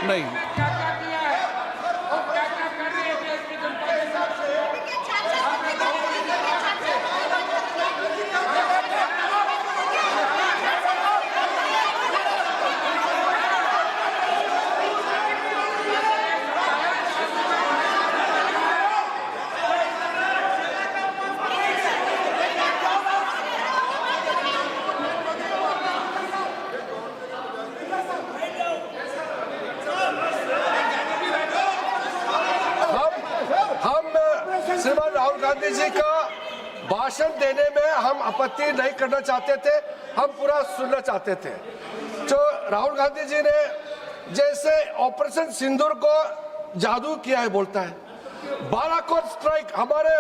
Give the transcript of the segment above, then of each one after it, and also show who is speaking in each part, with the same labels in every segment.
Speaker 1: नहीं।
Speaker 2: श्रीमान राहुल गांधी जी का भाषण देने में हम आपत्ति नहीं करना चाहते थे, हम पूरा सुनना चाहते थे। जो राहुल गांधी जी ने जैसे ऑपरेशन सिंदूर को जादू किया है बोलता है, बालाकोट स्ट्राइक हमारे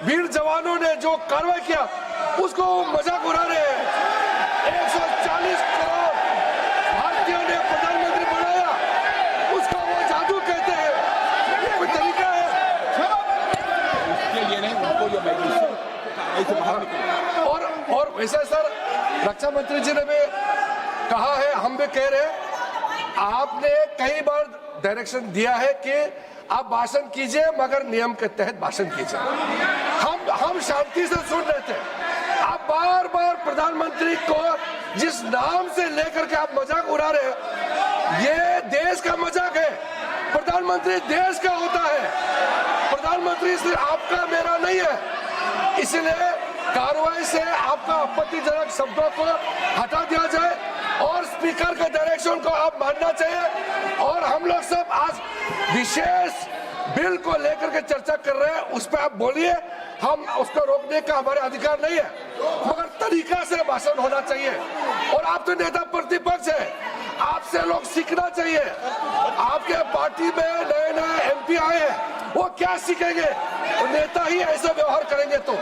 Speaker 2: वीर जवानों ने जो कार्रवाई किया उसको मजाक उड़ा रहे हैं। 140 करोड़ भारतीयों ने प्रधानमंत्री बनाया, उसको वो जादू कहते हैं। ये कोई तरीका है? और वैसे सर रक्षा मंत्री जी ने भी कहा है, हम भी कह रहे हैं, आपने कई बार डायरेक्शन दिया है कि आप भाषण कीजिए मगर नियम के तहत भाषण कीजिए। हम शांति से सुन रहे थे, आप बार बार प्रधानमंत्री को जिस नाम से लेकर के आप मजाक उड़ा रहे हैं, ये देश का मजाक है। प्रधानमंत्री देश का होता है, प्रधानमंत्री सिर्फ आपका मेरा नहीं है। इसलिए कार्रवाई से आपका आपत्तिजनक शब्दों को हटा दिया जाए और स्पीकर के डायरेक्शन को आप मानना चाहिए। और हम लोग सब आज विशेष बिल को लेकर के चर्चा कर रहे हैं, उस पर आप बोलिए, हम उसको रोकने का हमारे अधिकार नहीं है, मगर तरीका से भाषण होना चाहिए। और आप तो नेता प्रतिपक्ष है, आपसे लोग सीखना चाहिए। आपके पार्टी में नए नए एमपी आए हैं, वो क्या सीखेंगे? वो नेता ही ऐसा व्यवहार करेंगे तो।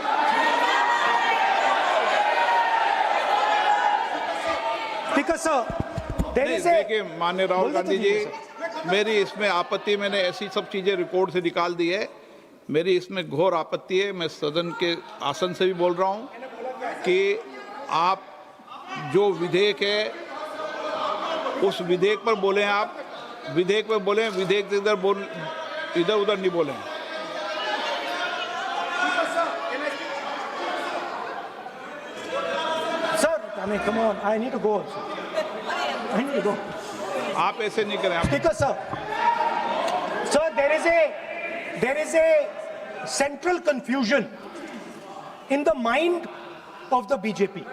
Speaker 1: देखिए माननीय राहुल गांधी जी, मेरी इसमें आपत्ति, मैंने ऐसी सब चीजें रिकॉर्ड से निकाल दी है। मेरी इसमें घोर आपत्ति है। मैं सदन के आसन से भी बोल रहा हूं कि आप जो विधेयक है उस विधेयक पर बोले, आप विधेयक पर बोले, विधेयक इधर उधर नहीं बोले।
Speaker 3: Sir, I mean, come on, I need to go also. I need to go.
Speaker 1: आप ऐसे नहीं करें।
Speaker 3: Speaker, sir. Sir, there is a central confusion in the mind of the BJP.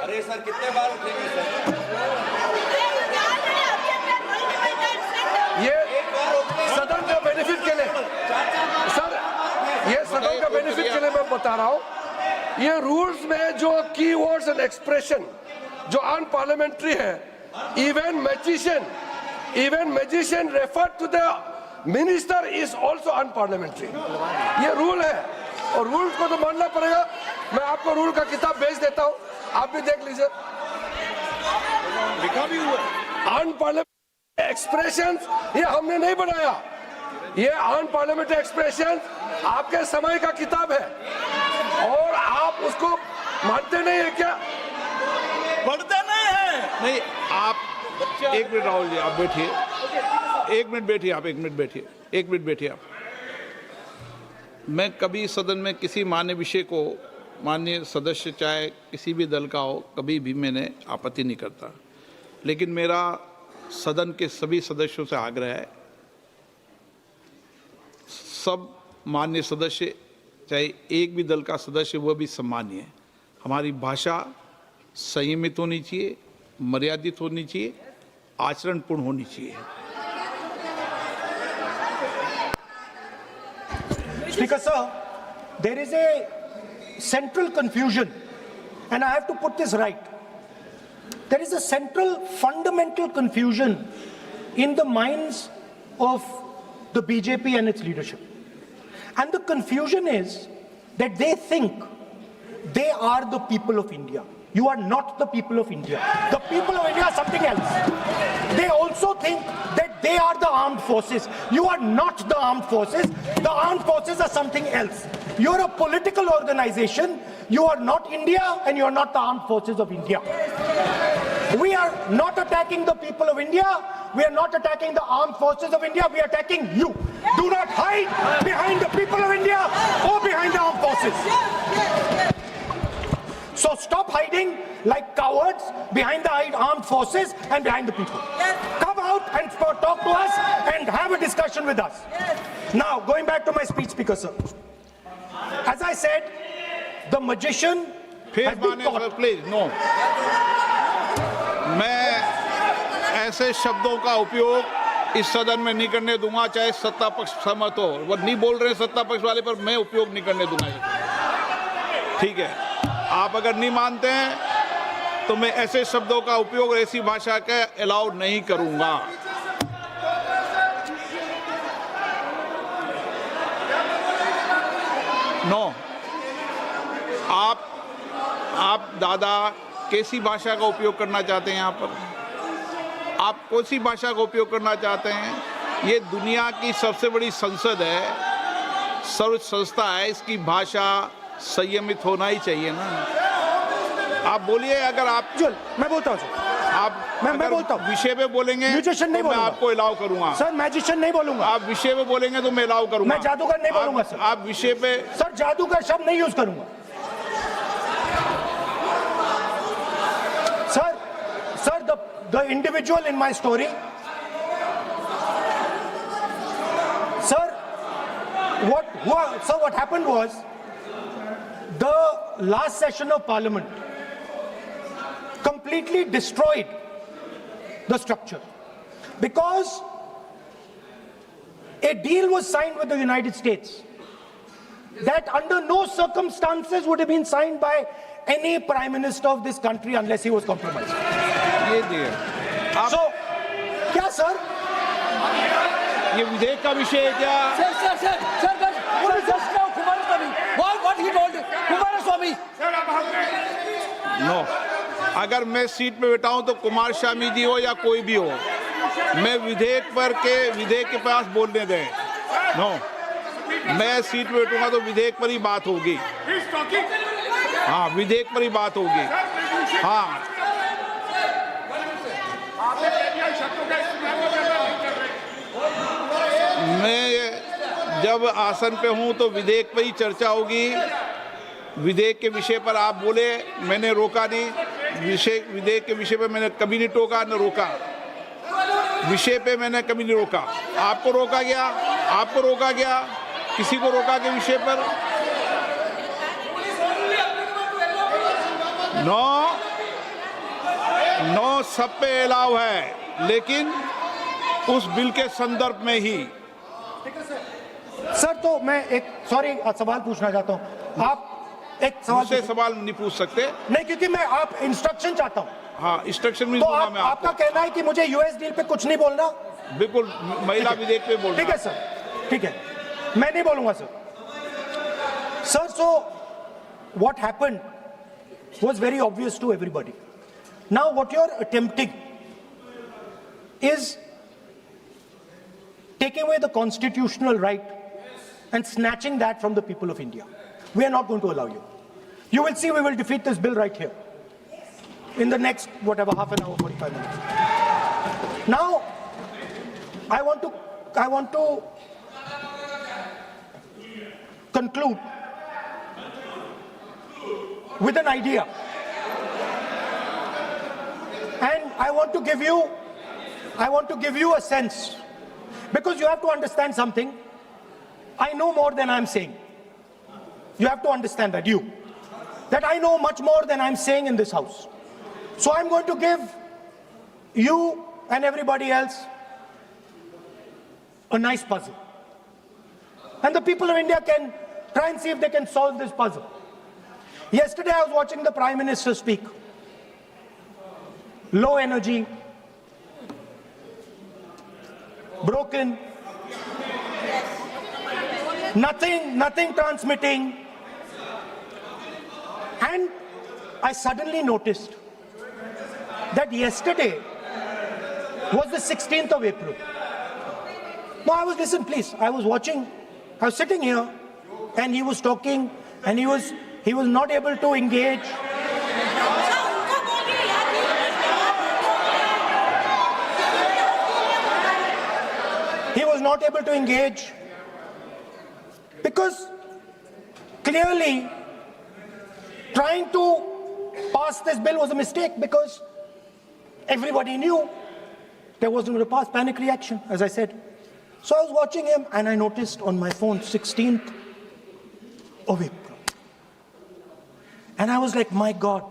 Speaker 4: अरे सर कितने बार उठेंगे सर?
Speaker 2: ये सदन का बेनिफिट के लिए सर, ये सदन का बेनिफिट के लिए मैं बता रहा हूँ, ये रूल्स में जो की वर्ड्स एंड एक्सप्रेशन जो अनपार्लियामेंट्री है, even magician refer to the minister is also unparliamentary. ये रूल है और रूल्स को तो मानना पड़ेगा। मैं आपको रूल का किताब भेज देता हूँ, आप भी देख लीजिए।
Speaker 1: लिखा भी हुआ
Speaker 2: अनपार्लियामेंट्री एक्सप्रेशंस ये हमने नहीं बनाया, ये अनपार्लियामेंट्री एक्सप्रेशंस आपके समय का किताब है और आप उसको मानते नहीं है क्या?
Speaker 4: पढ़ते नहीं है।
Speaker 1: नहीं, आप एक मिनट राहुल जी, आप बैठिए, एक मिनट बैठिए, आप एक मिनट बैठिए, एक मिनट बैठिए आप। मैं कभी सदन में किसी मान्य विषय को, माननीय सदस्य चाहे किसी भी दल का हो, कभी भी मैंने आपत्ति नहीं करता। लेकिन मेरा सदन के सभी सदस्यों से आग्रह है, सब माननीय सदस्य, चाहे एक भी दल का सदस्य, वह भी सम्मानीय है। हमारी भाषा संयमित होनी चाहिए, मर्यादित होनी चाहिए, आचरणपूर्ण होनी चाहिए।
Speaker 3: Speaker, sir, there is a central confusion, and I have to put this right. There is a central fundamental confusion in the minds of the BJP and its leadership. And the confusion is that they think they are the people of India. You are not the people of India. The people of India are something else. They also think that they are the armed forces. You are not the armed forces. The armed forces are something else. You are a political organization. You are not India and you are not the armed forces of India. We are not attacking the people of India. We are not attacking the armed forces of India. We are attacking you. Do not hide behind the people of India or behind the armed forces. So stop hiding like cowards behind the armed forces and behind the people. Come out and talk to us and have a discussion with us. Now, going back to my speech, Speaker sir. As I said, the magician has been caught.
Speaker 1: Please no, मैं ऐसे शब्दों का उपयोग इस सदन में नहीं करने दूंगा, चाहे सत्ता पक्ष सहमत हो। वो नहीं बोल रहे सत्ता पक्ष वाले, पर मैं उपयोग नहीं करने दूंगा ये। ठीक है, आप अगर नहीं मानते हैं तो मैं ऐसे शब्दों का उपयोग, ऐसी भाषा का अलाउ नहीं करूंगा। नो, आप दादा कैसी भाषा का उपयोग करना चाहते हैं यहाँ पर? आप कौन सी भाषा का उपयोग करना चाहते हैं? ये दुनिया की सबसे बड़ी संसद है, सर्वोच्च संस्था है, इसकी भाषा संयमित होना ही चाहिए ना। आप बोलिए, अगर आप
Speaker 3: चल, मैं बोलता हूँ
Speaker 1: आप
Speaker 3: मैं बोलता हूँ।
Speaker 1: विषय पे बोलेंगे
Speaker 3: म्यूजिशियन नहीं
Speaker 1: तो मैं
Speaker 3: बोलूंगा।
Speaker 1: आपको अलाउ करूंगा।
Speaker 3: सर, मैजिशियन नहीं बोलूंगा।
Speaker 1: आप विषय पे बोलेंगे तो मैं अलाउ करूंगा।
Speaker 3: मैं जादूगर नहीं बोलूंगा सर।
Speaker 1: आप विषय पे
Speaker 3: सर, जादूगर शब्द नहीं यूज करूंगा। Sir, the individual in my story, sir, what happened was, the last session of Parliament completely destroyed the structure, because a deal was signed with the United States that under no circumstances would have been signed by any prime minister of this country unless he was compromised.
Speaker 1: ये दिए आप,
Speaker 3: So, क्या sir?
Speaker 1: ये विधेयक का विषय है क्या?
Speaker 5: Just now Kumaraswamy, what he told Kumaraswamy.
Speaker 1: No, अगर मैं सीट पे बैठा हूं तो कुमार स्वामी जी हो या कोई भी हो, मैं विधेयक के पास बोलने दें। नो, मैं सीट पे बैठूंगा तो विधेयक पर ही बात होगी। हाँ, विधेयक पर ही बात होगी। हाँ, मैं जब आसन पे हूं तो विधेयक पर ही चर्चा होगी। विधेयक के विषय पर आप बोले, मैंने रोका नहीं। विधेयक के विषय पे मैंने कभी नहीं टोका न रोका। विषय पे मैंने कभी नहीं रोका। आपको रोका गया, किसी को रोका के विषय पर? नो, सब पे अलाउ है, लेकिन उस बिल के संदर्भ में ही।
Speaker 3: सर, तो मैं एक सवाल पूछना चाहता हूं। आप एक
Speaker 1: सवाल नहीं पूछ सकते।
Speaker 3: नहीं, क्योंकि मैं आप इंस्ट्रक्शन चाहता हूं।
Speaker 1: हाँ, इंस्ट्रक्शन मिल
Speaker 3: तो
Speaker 1: दूंगा मैं आपको।
Speaker 3: आपका कहना है कि मुझे यूएस डील पे कुछ नहीं बोलना?
Speaker 1: बिल्कुल, महिला विधेयक पे बोलना।
Speaker 3: ठीक है सर, ठीक है, मैं नहीं बोलूंगा sir. Sir, so what happened was very obvious to everybody. Now what you're attempting is taking away the constitutional right and snatching that from the people of India. We are not going to allow you. You will see, we will defeat this bill right here in the next, whatever, half an hour, 45 minutes. Now, I want to conclude with an idea. And I want to give you a sense, because you have to understand something. I know more than I'm saying. You have to understand that I know much more than I'm saying in this house. So I'm going to give you and everybody else a nice puzzle. And the people of India can try and see if they can solve this puzzle. Yesterday I was watching the Prime Minister speak. Low energy, broken, nothing transmitting. And I suddenly noticed that yesterday was the 16th of April. No, listen please, I was sitting here and he was talking and he was not able to engage. not able to engage because clearly trying to pass this bill was a mistake because everybody knew there wasn't going to pass. Panic reaction, as I said. So I was watching him and I noticed on my phone 16th of April. And I was like, my God,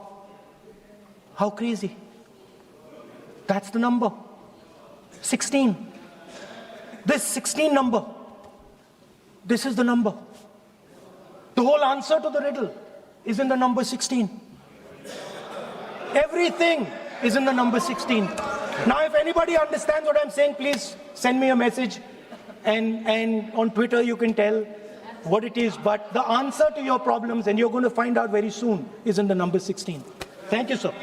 Speaker 3: how crazy. That's the number. 16. This 16 number. This is the number. The whole answer to the riddle is in the number 16. Everything is in the number 16. Now, if anybody understands what I'm saying, please send me a message. And on Twitter, you can tell what it is. But the answer to your problems, and you're going to find out very soon, is in the number 16. Thank you, sir.